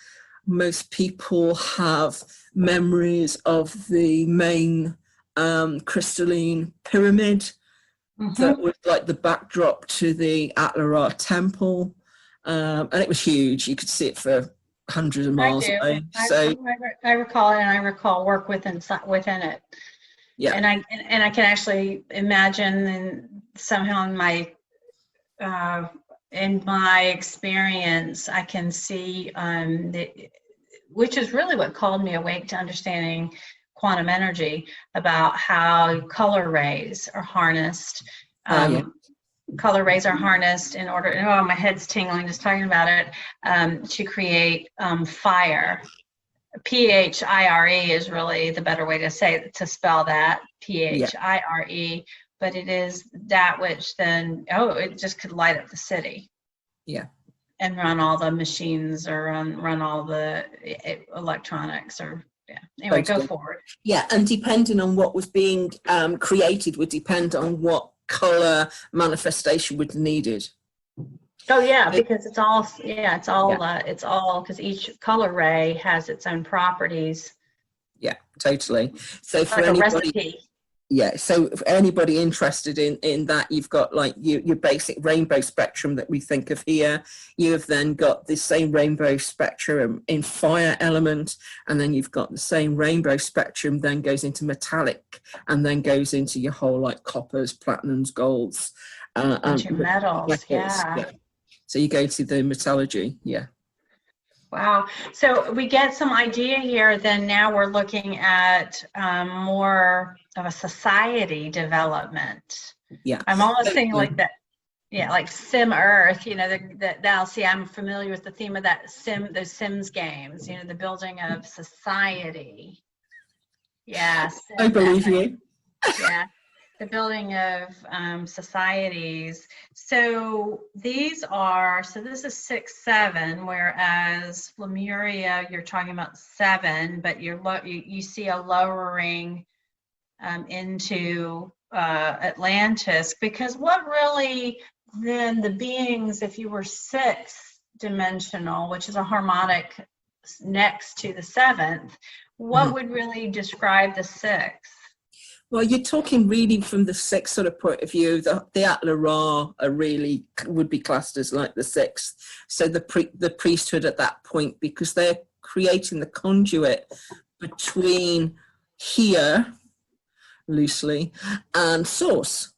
Most people have memories of the main crystalline pyramid that was like the backdrop to the Atla Ra temple. And it was huge. You could see it for hundreds of miles away. I recall it, and I recall work within it. Yeah. And I can actually imagine, and somehow in my experience, I can see which is really what called me awake to understanding quantum energy, about how color rays are harnessed. Color rays are harnessed in order, my head's tingling just talking about it, to create fire. PHIRE is really the better way to spell that, PHIRE, but it is that which then, it just could light up the city. Yeah. And run all the machines, or run all the electronics, or Anyway, go Totally. forward. Yeah, and depending on what was being created would depend on what color manifestation was needed. Oh yeah, It- because it's all, yeah, it's all because each color ray has its own properties, yeah, totally. So for like a anybody, recipe. yeah, so for anybody interested in that, you've got like your basic rainbow spectrum that we think of here. You have then got the same rainbow spectrum in fire element, and then you've got the same rainbow spectrum then goes into metallic, and then goes into your whole like coppers, platinums, golds, Into metals, metals. yeah. Yeah. So you go to the metallurgy, yeah. Wow. So we get some idea here, then now we're looking at more of a society development. Yeah. I'm almost thinking Totally. like that, yeah, like Sim Earth, now see, I'm familiar with the theme of those Sims games, the building of society. Yeah, I believe you. yeah, the building of societies. So this is 6, 7, whereas Lemuria, you're talking about 7, but you see a lowering into Atlantis, because what really then the beings, if you were 6 dimensional, which is a harmonic next to the 7th, what would really describe the 6th? Well, you're talking really from the 6th sort of point of view. The Atla Ra are really would be classed as like the 6th. So the priesthood at that point, because they're creating the conduit between here, loosely, and source,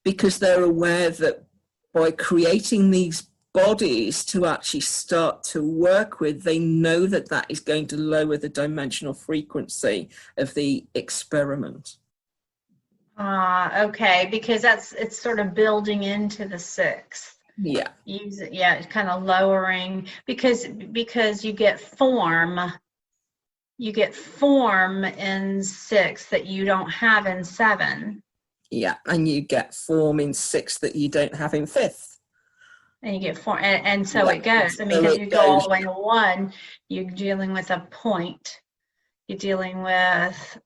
because they're aware that by creating these bodies to actually start to work with, they know that that is going to lower the dimensional frequency of the experiment. Okay, because it's sort of building into the 6th. Yeah. It's kind of lowering because you get form in 6 that you don't have in 7. Yeah, and you get form in 6 that you don't have in 5th. And you get form, and so it goes. I mean, So because it you go all goes. the way to 1, you're dealing with a point. You're dealing with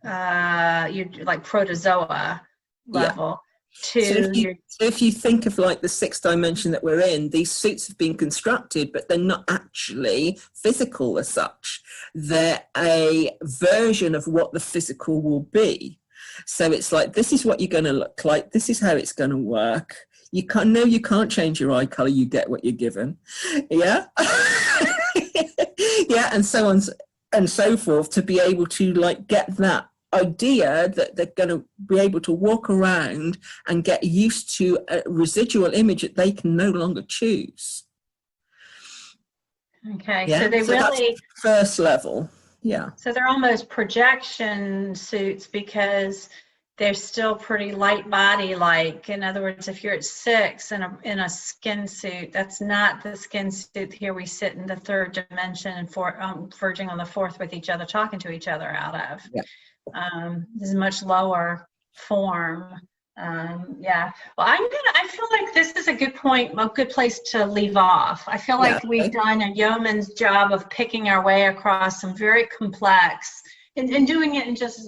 you're like protozoa level. So if you think of like the 6th dimension that we're in, these suits have been constructed, but they're not actually physical as such. They're a version of what the physical will be. So it's like, this is what you're going to look like. This is how it's going to work. You can't change your eye color. You get what you're given. Yeah. Yeah. And so on and so forth, to be able to like get that idea that they're going to be able to walk around and get used to a residual image that they can no longer choose. Okay, yeah? So that's first level. Yeah. So they're almost projection suits because they're still pretty light body like. In other words, if you're at 6 in a skin suit, that's not the skin suit here we sit in the 3rd dimension and verging on the 4th with each other, talking to each other out of. Yeah. This is much lower form. Yeah. Well, I feel like this is a good place to leave off. I feel like we've done a yeoman's job of picking our way across some very complex and doing it and just,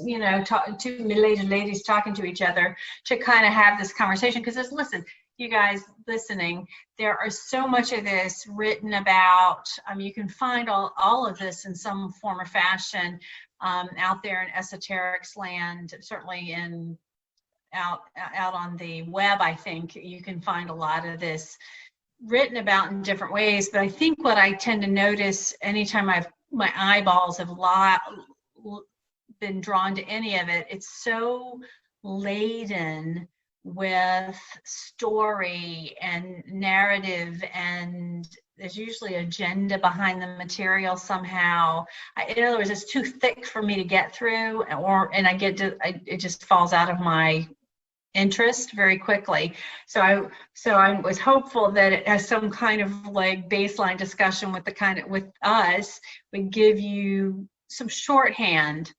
two middle-aged ladies talking to each other to kind of have this conversation. Because listen, you guys listening, there are so much of this written about. You can find all of this in some form or fashion out there in esoterics land, certainly out on the web. I think you can find a lot of this written about in different ways. But I think what I tend to notice anytime my eyeballs have been drawn to any of it, it's so laden with story and narrative, and there's usually agenda behind the material somehow. In other words, it's too thick for me to get through, and it just falls out of my interest very quickly. So I was hopeful that it has some kind of like baseline discussion with us would give you some shorthand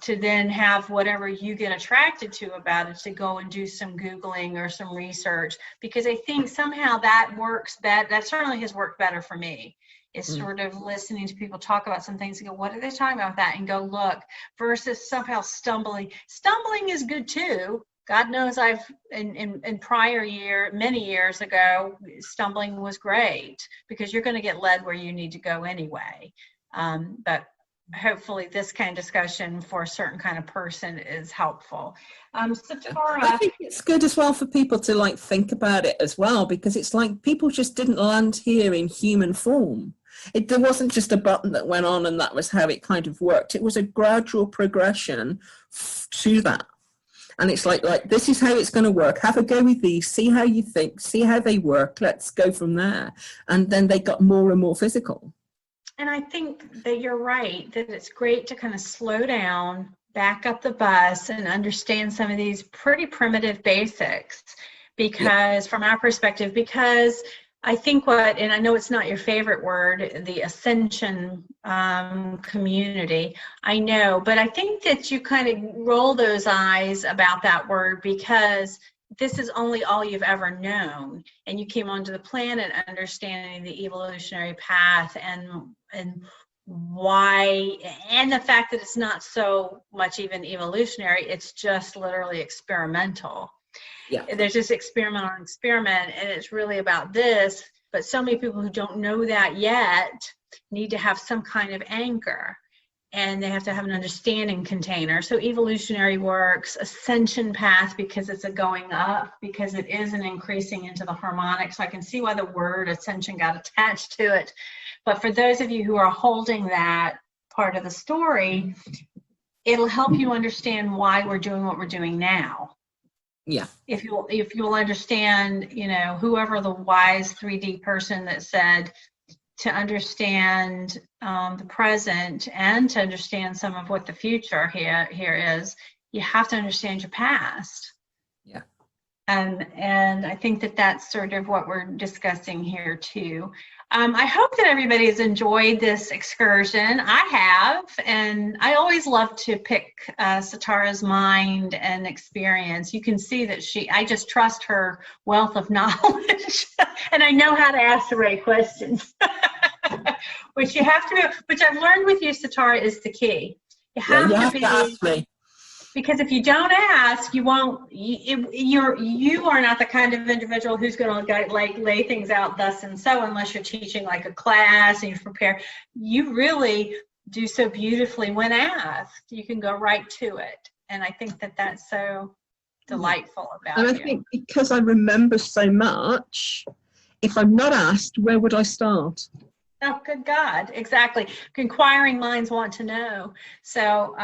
to then have whatever you get attracted to about it to go and do some Googling or some research, because I think somehow that works better. That certainly has worked better for me, is sort of listening to people talk about some things and go, what are they talking about with that? And go look, versus somehow stumbling. Stumbling is good too. God knows I've, in prior year, many years ago, stumbling was great because you're going to get led where you need to go anyway. But hopefully this kind of discussion for a certain kind of person is helpful. So Tara, I think it's good as well for people to like think about it as well, because it's like people just didn't land here in human form. There wasn't just a button that went on and that was how it kind of worked. It was a gradual progression to that. And it's like this is how it's going to work. Have a go with these, see how you think, see how they work. Let's go from there. And then they got more and more physical. And I think that you're right, that it's great to kind of slow down, back up the bus, and understand some of these pretty primitive basics. Because from our perspective, because I think and I know it's not your favorite word, the ascension community, I know, but I think that you kind of roll those eyes about that word because this is only all you've ever known. And you came onto the planet understanding the evolutionary path and why, and the fact that it's not so much even evolutionary, it's just literally experimental. Yeah. There's just experiment on experiment, and it's really about this. But so many people who don't know that yet need to have some kind of anchor, and they have to have an understanding container. So evolutionary works, ascension path, because it's a going up, because it is an increasing into the harmonic. So I can see why the word ascension got attached to it. But for those of you who are holding that part of the story, it'll help you understand why we're doing what we're doing now. Yeah. If you'll understand, whoever the wise 3D person that said to understand the present and to understand some of what the future here is, you have to understand your past. Yeah. And I think that that's sort of what we're discussing here too. I hope that everybody has enjoyed this excursion. I have, and I always love to pick Sitara's mind and experience. You can see that I just trust her wealth of knowledge, and I know how to ask the right questions. which I've learned with you, Sitara, is the key. You have to ask me. Because if you don't ask, you won't. You are not the kind of individual who's going to lay things out thus and so, unless you're teaching like a class and you prepare. You really do so beautifully when asked. You can go right to it, and I think that that's so delightful about you. And I think because I remember so much, if I'm not asked, where would I start? Oh, good God! Exactly. Inquiring minds want to know. So.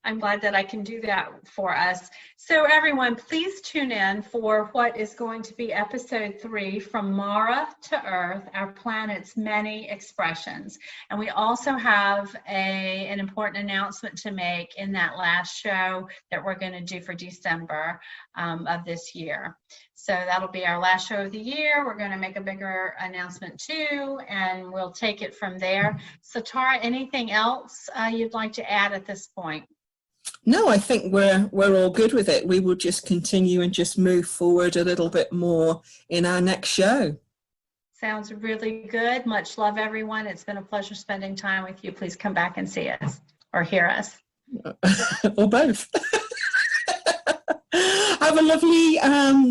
I'm glad that I can do that for us. So everyone, please tune in for what is going to be episode 3, From Mara to Earth, Our Planet's Many Expressions. And we also have an important announcement to make in that last show that we're going to do for December of this year. So that'll be our last show of the year. We're going to make a bigger announcement too, and we'll take it from there. So Tara, anything else you'd like to add at this point? No, I think we're all good with it. We will just continue and just move forward a little bit more in our next show. Sounds really good. Much love, everyone. It's been a pleasure spending time with you. Please come back and see us or hear us. Or both. Have a lovely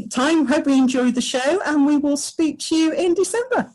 time. Hope you enjoyed the show, and we will speak to you in December.